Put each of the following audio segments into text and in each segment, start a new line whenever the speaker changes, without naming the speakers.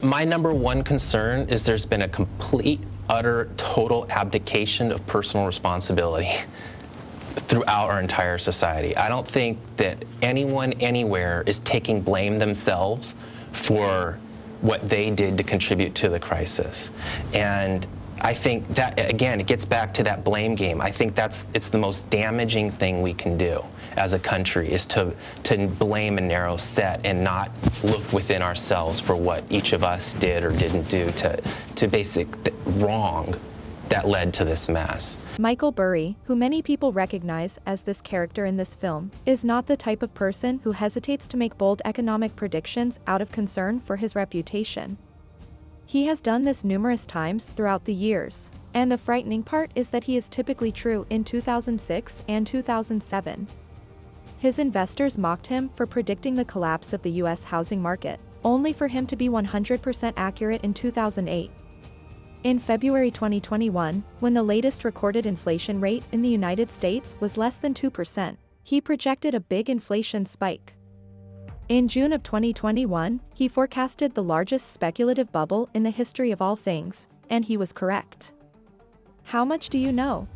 My number one concern is there's been a complete, utter, total abdication of personal responsibility throughout our entire society. I don't think that anyone anywhere is taking blame themselves for what they did to contribute to the crisis. And I think that, again, it gets back to that blame game. I think it's the most damaging thing we can do as a country, is to blame a narrow set and not look within ourselves for what each of us did or didn't do to basic wrong that led to this mess.
Michael Burry, who many people recognize as this character in this film, is not the type of person who hesitates to make bold economic predictions out of concern for his reputation. He has done this numerous times throughout the years, and the frightening part is that he is typically true in 2006 and 2007. His investors mocked him for predicting the collapse of the US housing market, only for him to be 100% accurate in 2008. In February 2021, when the latest recorded inflation rate in the United States was less than 2%, he projected a big inflation spike. In June of 2021, he forecasted the largest speculative bubble in the history of all things, and he was correct. How much do you know?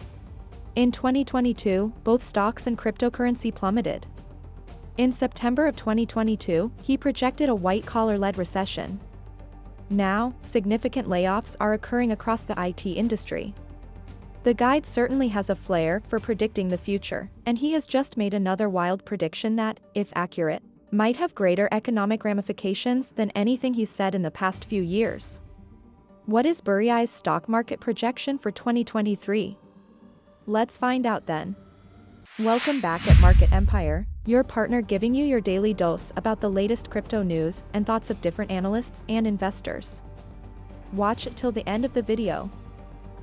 In 2022, both stocks and cryptocurrency plummeted. In September of 2022, he projected a white-collar-led recession. Now, significant layoffs are occurring across the IT industry. The guy certainly has a flair for predicting the future, and he has just made another wild prediction that, if accurate, might have greater economic ramifications than anything he's said in the past few years. What is Burryi's stock market projection for 2023? Let's find out then. Welcome back at Market Empire, your partner giving you your daily dose about the latest crypto news and thoughts of different analysts and investors. Watch it till the end of the video.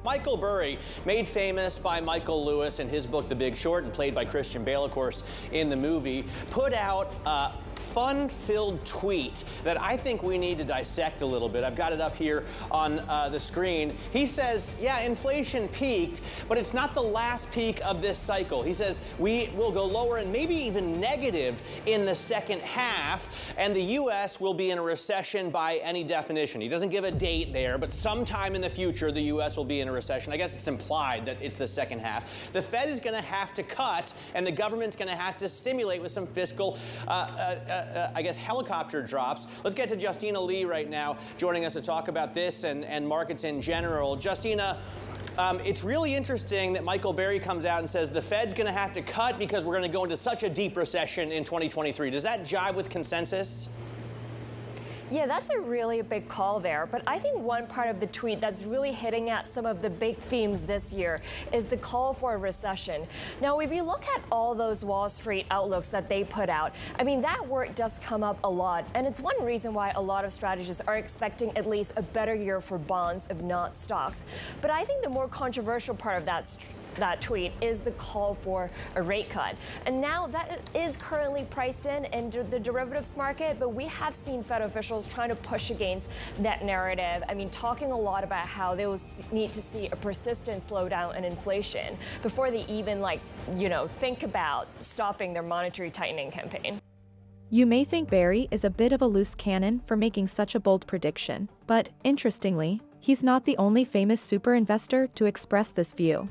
Michael Burry, made famous by Michael Lewis in his book The Big Short and played by Christian Bale, of course, in the movie, put out a fun-filled tweet that I think we need to dissect a little bit. I've got it up here on the screen. He says, yeah, inflation peaked, but it's not the last peak of this cycle. He says we will go lower and maybe even negative in the second half, and the U.S. will be in a recession by any definition. He doesn't give a date there, but sometime in the future, the U.S. will be in a recession. I guess it's implied that it's the second half. The Fed is going to have to cut, and the government's going to have to stimulate with some fiscal I guess, helicopter drops. Let's get to Justina Lee right now, joining us to talk about this and markets in general. Justina, it's really interesting that Michael Burry comes out and says the Fed's going to have to cut because we're going to go into such a deep recession in 2023. Does that jive with consensus?
Yeah, that's a really big call there. But I think one part of the tweet that's really hitting at some of the big themes this year is the call for a recession. Now, if you look at all those Wall Street outlooks that they put out, I mean, that word does come up a lot. And it's one reason why a lot of strategists are expecting at least a better year for bonds, if not stocks. But I think the more controversial part of that tweet is the call for a rate cut. And now that is currently priced in the derivatives market, but we have seen Fed officials trying to push against that narrative. I mean, talking a lot about how they will need to see a persistent slowdown in inflation before they even think about stopping their monetary tightening campaign.
You may think Burry is a bit of a loose cannon for making such a bold prediction, but interestingly, he's not the only famous super investor to express this view.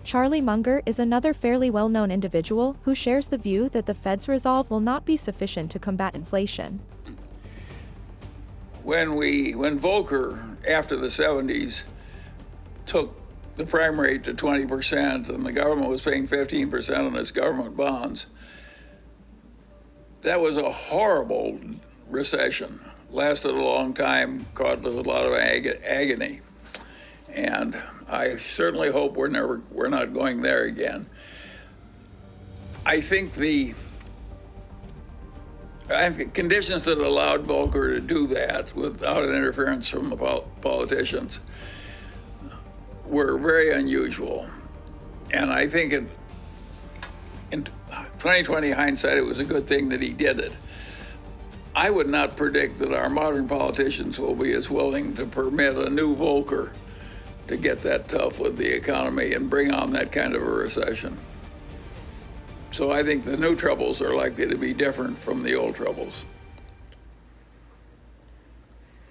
Charlie Munger is another fairly well-known individual who shares the view that the Fed's resolve will not be sufficient to combat inflation.
When Volcker, after the 70s, took the prime rate to 20% and the government was paying 15% on its government bonds, that was a horrible recession. Lasted a long time, caused a lot of agony. And I certainly hope we're not going there again. I think the conditions that allowed Volcker to do that without an interference from the politicians were very unusual. And I think in 2020 hindsight, it was a good thing that he did it. I would not predict that our modern politicians will be as willing to permit a new Volcker to get that tough with the economy and bring on that kind of a recession. So I think the new troubles are likely to be different from the old troubles.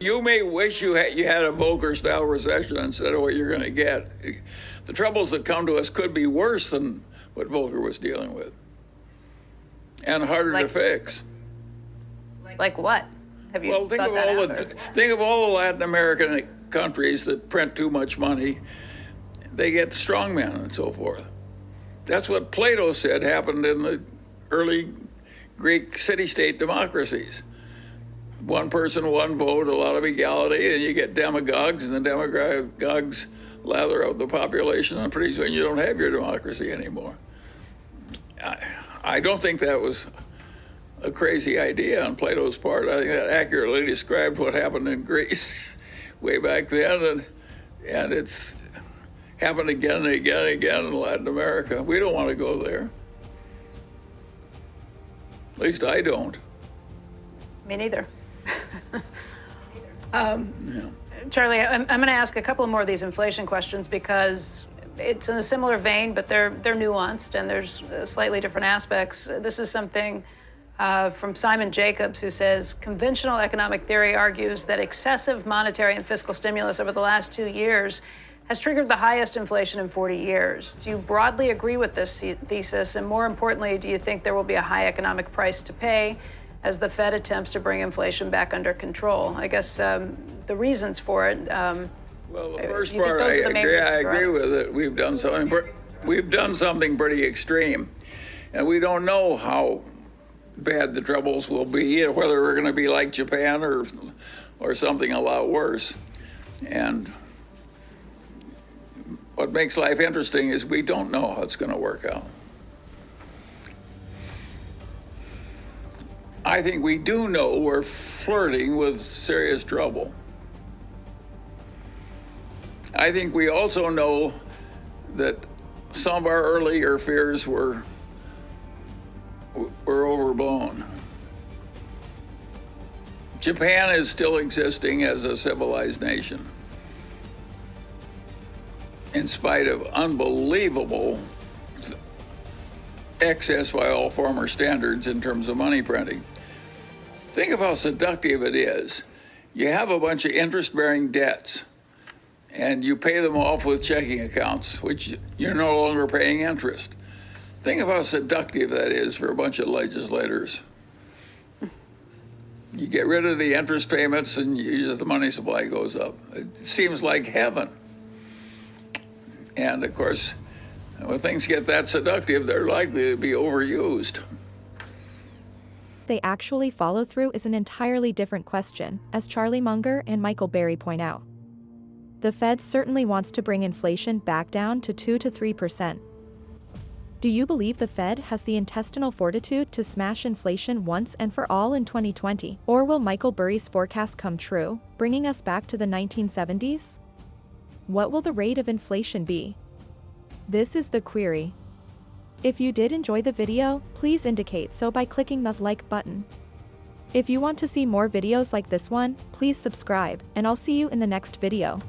You may wish you had a Volcker-style recession instead of what you're going to get. The troubles that come to us could be worse than what Volcker was dealing with, and harder to fix.
Like what? Have you
Think
thought
of
that
all
out,
think of all the Latin American countries that print too much money. They get strongmen and so forth. That's what Plato said happened in the early Greek city-state democracies. One person, one vote, a lot of equality, and you get demagogues, and the demagogues lather up the population, and pretty soon you don't have your democracy anymore. I don't think that was a crazy idea on Plato's part. I think that accurately described what happened in Greece way back then, and it's happened again and again and again in Latin America. We don't want to go there. At least I don't.
Me neither. Charlie, I'm going to ask a couple more of these inflation questions because it's in a similar vein, but they're nuanced and there's slightly different aspects. This is something from Simon Jacobs, who says, conventional economic theory argues that excessive monetary and fiscal stimulus over the last 2 years has triggered the highest inflation in 40 years. Do you broadly agree with this thesis? And more importantly, do you think there will be a high economic price to pay as the Fed attempts to bring inflation back under control? I guess the reasons for it.
Well, the first part, I agree with it. We've done something pretty extreme, and we don't know how bad the troubles will be, whether we're going to be like Japan or something a lot worse. And what makes life interesting is we don't know how it's going to work out. I think we do know we're flirting with serious trouble. I think we also know that some of our earlier fears were overblown. Japan is still existing as a civilized nation, in spite of unbelievable excess by all former standards in terms of money printing. Think of how seductive it is. You have a bunch of interest-bearing debts, and you pay them off with checking accounts, which you're no longer paying interest. Think of how seductive that is for a bunch of legislators. You get rid of the interest payments and the money supply goes up. It seems like heaven. And of course, when things get that seductive, they're likely to be overused.
They actually follow through is an entirely different question, as Charlie Munger and Michael Burry point out. The Fed certainly wants to bring inflation back down to 2 to 3%. Do you believe the Fed has the intestinal fortitude to smash inflation once and for all in 2020? Or will Michael Burry's forecast come true, bringing us back to the 1970s? What will the rate of inflation be? This is the query. If you did enjoy the video, please indicate so by clicking the like button. If you want to see more videos like this one, please subscribe, and I'll see you in the next video.